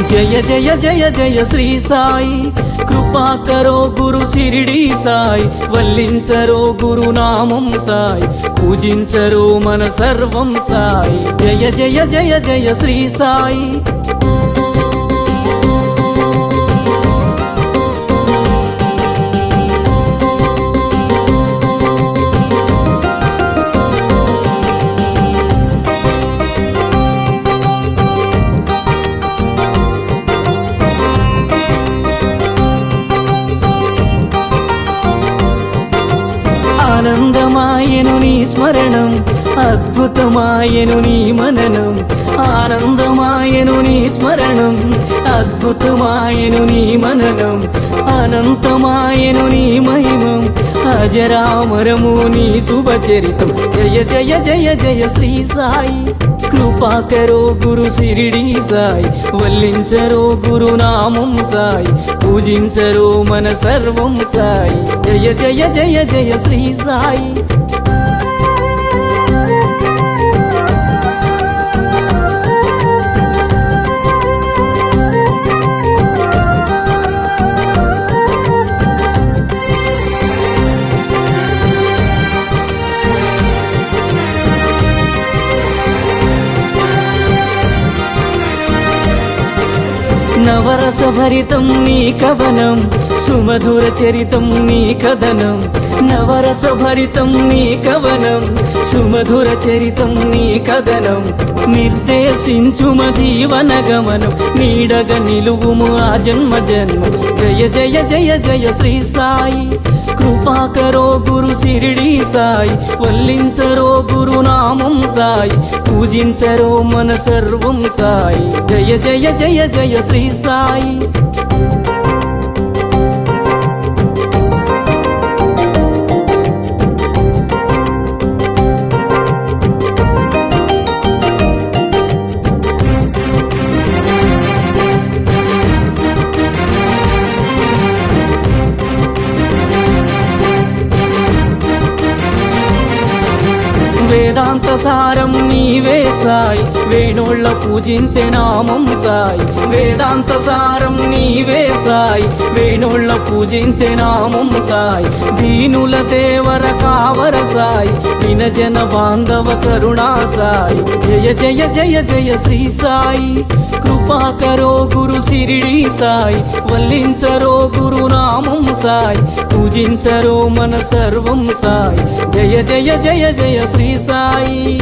జయ జయ జయ జయ శ్రీ సాయి, కృపా కరో గురు శిరిడి సాయి, వల్లించరో గురు నామం సాయి, పూజించరో మన సర్వం సాయి. జయ జయ జయ జయ శ్రీ సాయి. ఆనందమాయను నీ స్మరణం, అద్భుతమాయను నీ మననం. ఆనందమాయను నీ స్మరణం, అద్భుతమాయను నీ మననం. అనంతమాయను నీ మహిమం, అజరామరము నీ శుభచరితం. జయ జయ జయ జయ శ్రీ సాయి, కృపా కరో గురు శిరిడి సాయి, వల్లించరో గురు నామం సాయి, పూజించరో మన సర్వం సాయి. జయ జయ జయ జయ శ్రీ సాయి. నవరస భరితం నీ కవనం, సుమధుర చరితం నీ కథనం. నవరస భరితం నీ కవనం, సుమధుర చరితం నీ కథనం. నిర్దేశించుమ జీవన గమనం, నీడగ నిలువుము ఆ జన్మ జన్మ. జయ జయ జయ జయ శ్రీ సాయి, కృపా కరో గురు శిరిడి సాయి, వల్లించరో గురు నామం సాయి, పూజించరో మన సర్వం సాయి. జయ జయ జయ జయ శ్రీ సాయి. వేదాంత సారం నీవే సాయి, వేణోళ్ళ పూజించే నామం సాయి. వేదాంత సారం నీవే సాయి, వేణోళ్ళ పూజించే నామం సాయి. దీనుల దేవర కావర సాయి, వినజన బాంధవ కరుణా సాయి. జయ జయ జయ జయ శ్రీ సాయి, కృపా కరో గురు శిరిడి సాయి, వల్లించరో గురు నామం సాయి, పూజించరో మన సర్వం సాయి. జయ జయ జయ జయ శ్రీ సాయి.